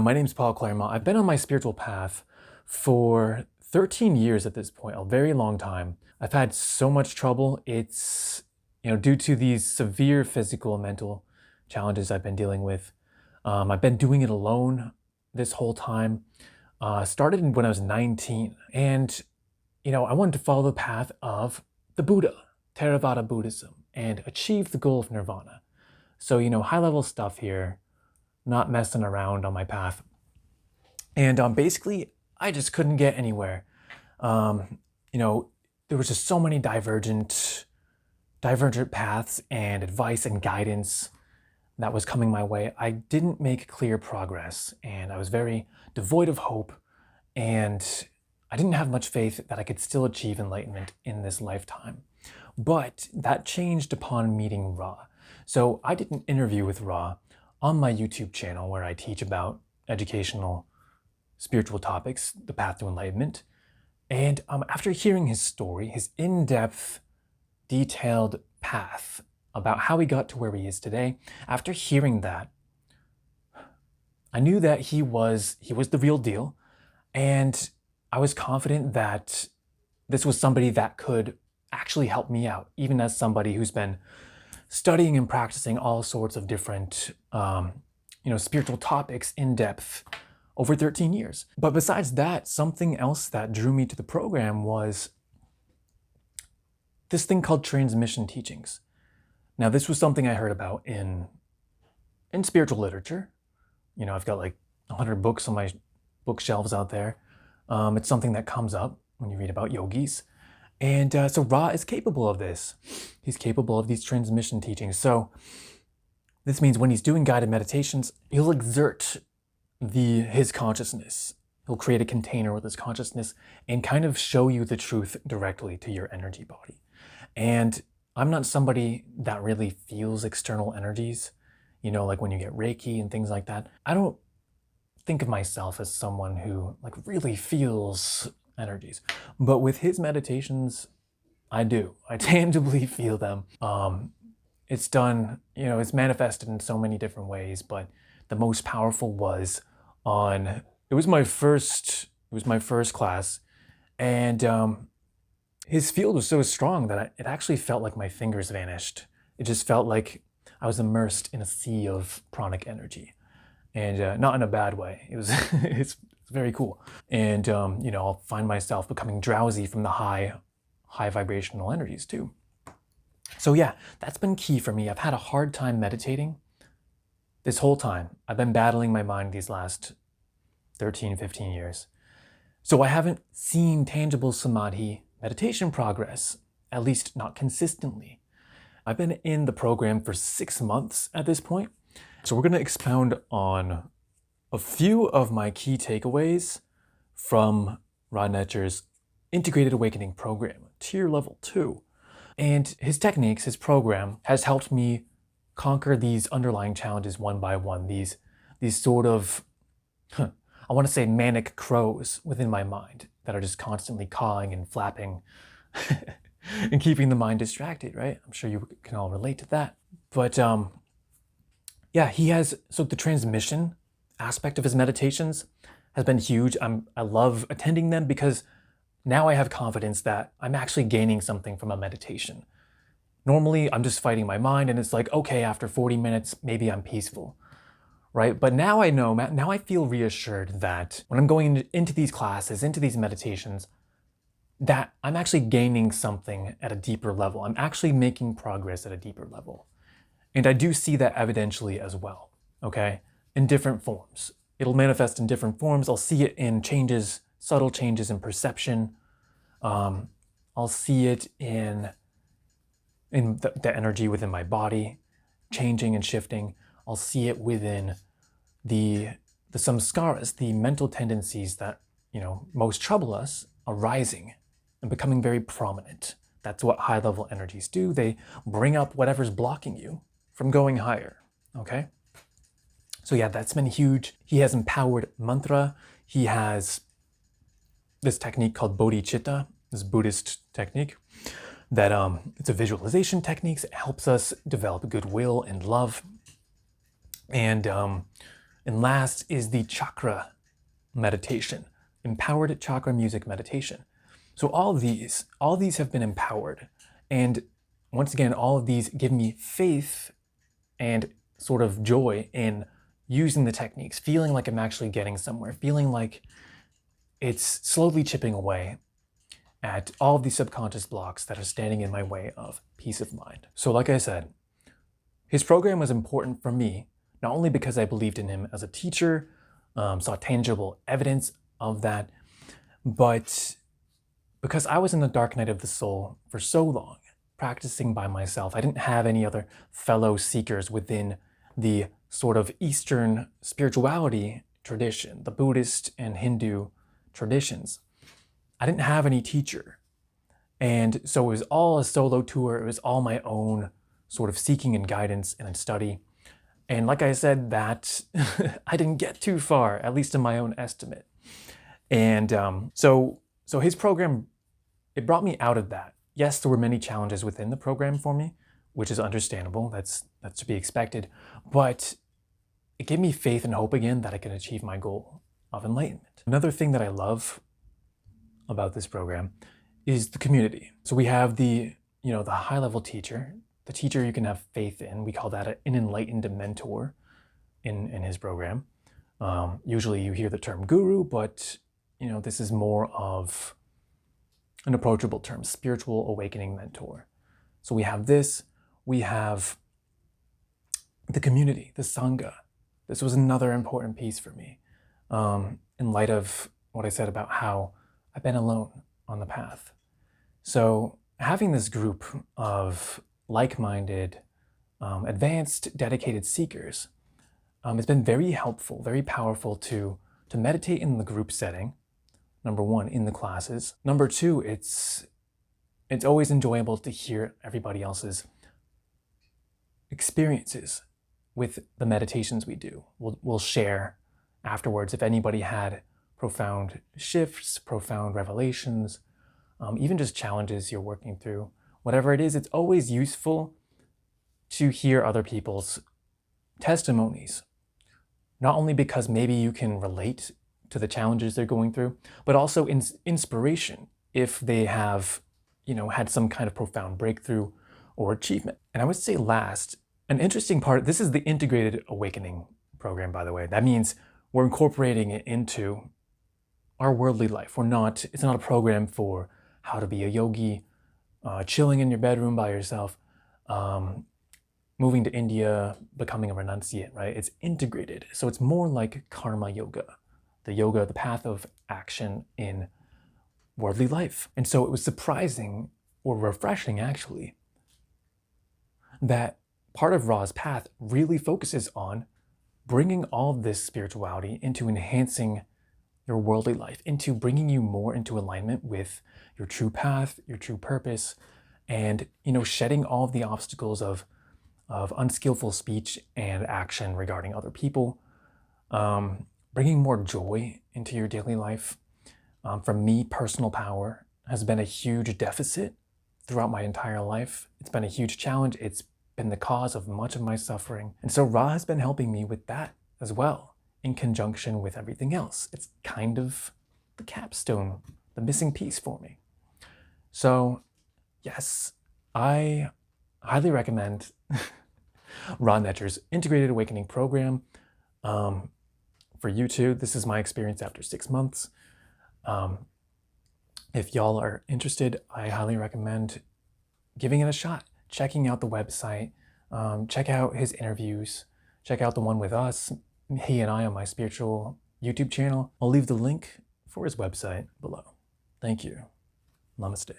My name's Paul Claremont. I've been on my spiritual path for 13 years at this point, a very long time. I've had so much trouble. It's, due to these severe physical and mental challenges I've been dealing with. I've been doing it alone this whole time. Started when I was 19. And, I wanted to follow the path of the Buddha, Theravada Buddhism, and achieve the goal of nirvana. So, high level stuff here, not messing around on my path. And basically, I just couldn't get anywhere. There was just so many divergent paths and advice and guidance that was coming my way. I didn't make clear progress, and I was very devoid of hope, and I didn't have much faith that I could still achieve enlightenment in this lifetime. But that changed upon meeting Ra. So I did an interview with Ra on my YouTube channel where I teach about educational spiritual topics, the path to enlightenment. And after hearing his story, his in-depth, detailed path about how he got to where he is today, after hearing that, I knew that he was the real deal. And I was confident that this was somebody that could actually help me out, even as somebody who's been studying and practicing all sorts of different, spiritual topics in depth over 13 years. But besides that, something else that drew me to the program was this thing called transmission teachings. Now, this was something I heard about in spiritual literature. I've got like 100 books on my bookshelves out there. It's something that comes up when you read about yogis. And so Ra is capable of this. He's capable of these transmission teachings. So this means when he's doing guided meditations, he'll exert his consciousness. He'll create a container with his consciousness and kind of show you the truth directly to your energy body. And I'm not somebody that really feels external energies, like when you get Reiki and things like that. I don't think of myself as someone who really feels energies. But with his meditations, I do. I tangibly feel them. It's done, it's manifested in so many different ways, but the most powerful was it was my first class, and his field was so strong that it actually felt like my fingers vanished. It just felt like I was immersed in a sea of pranic energy, and not in a bad way. It was it's very cool. And I'll find myself becoming drowsy from the high vibrational energies too. So yeah, that's been key for me. I've had a hard time meditating this whole time. I've been battling my mind these last 13, 15 years. So I haven't seen tangible samadhi meditation progress, at least not consistently. I've been in the program for 6 months at this point. So we're going to expound on a few of my key takeaways from Ra Netcher's Integrated Awakening Program, Tier Level 2. And his techniques, his program, has helped me conquer these underlying challenges one by one, these sort of, I want to say manic crows within my mind that are just constantly cawing and flapping and keeping the mind distracted, right? I'm sure you can all relate to that. But yeah, so the transmission aspect of his meditations has been huge. I love attending them because now I have confidence that I'm actually gaining something from a meditation. Normally, I'm just fighting my mind, and it's like, okay, after 40 minutes, maybe I'm peaceful, right? But now I know, now I feel reassured that when I'm going into these classes, into these meditations, that I'm actually gaining something at a deeper level. I'm actually making progress at a deeper level. And I do see that evidentially as well, okay? In different forms. It'll manifest in different forms. I'll see it in changes, subtle changes in perception. I'll see it in the energy within my body changing and shifting. I'll see it within the samskaras, the mental tendencies that most trouble us, arising and becoming very prominent. That's what high-level energies do. They bring up whatever's blocking you from going higher, okay? So yeah, that's been huge. He has empowered mantra. He has this technique called bodhicitta, this Buddhist technique, that it's a visualization technique. It helps us develop goodwill and love. And And last is the chakra meditation, empowered chakra music meditation. So all these have been empowered. And once again, all of these give me faith and sort of joy in using the techniques, feeling like I'm actually getting somewhere, feeling like it's slowly chipping away at all of these subconscious blocks that are standing in my way of peace of mind. So like I said, his program was important for me, not only because I believed in him as a teacher, saw tangible evidence of that, but because I was in the dark night of the soul for so long, practicing by myself. I didn't have any other fellow seekers within the sort of Eastern spirituality tradition, the Buddhist and Hindu traditions. I didn't have any teacher. And so it was all a solo tour. It was all my own sort of seeking and guidance and study. And like I said, that I didn't get too far, at least in my own estimate. And so his program, it brought me out of that. Yes, there were many challenges within the program for me, which is understandable. That's to be expected. But it gave me faith and hope again that I can achieve my goal of enlightenment. Another thing that I love about this program is the community. So we have the high-level teacher, the teacher you can have faith in. We call that an enlightened mentor in his program. Usually you hear the term guru, but this is more of an approachable term, spiritual awakening mentor. So we have this, we have the community, the Sangha. This was another important piece for me in light of what I said about how I've been alone on the path. So having this group of like-minded, advanced, dedicated seekers has been very helpful, very powerful to meditate in the group setting. Number one, in the classes. Number two, it's always enjoyable to hear everybody else's experiences with the meditations we do. We'll share afterwards if anybody had profound shifts, profound revelations, even just challenges you're working through. Whatever it is, it's always useful to hear other people's testimonies. Not only because maybe you can relate to the challenges they're going through, but also inspiration if they have, had some kind of profound breakthrough or achievement. And I would say last, an interesting part, this is the integrated awakening program, by the way. That means we're incorporating it into our worldly life. It's not a program for how to be a yogi, chilling in your bedroom by yourself, moving to India, becoming a renunciate, right? It's integrated. So it's more like karma yoga, the path of action in worldly life. And so it was surprising or refreshing, actually, that part of Ra's path really focuses on bringing all of this spirituality into enhancing your worldly life, into bringing you more into alignment with your true path, your true purpose, and shedding all of the obstacles of unskillful speech and action regarding other people, bringing more joy into your daily life. For me, personal power has been a huge deficit throughout my entire life. It's been a huge challenge. It's been the cause of much of my suffering. And so Ra has been helping me with that as well, in conjunction with everything else. It's kind of the capstone, the missing piece for me. So yes, I highly recommend Ra Netcher's Integrated Awakening Program. For you too, this is my experience after 6 months. If y'all are interested, I highly recommend giving it a shot, checking out the website, check out his interviews, check out the one with us, he and I, on my spiritual YouTube channel. I'll leave the link for his website below. Thank you. Namaste.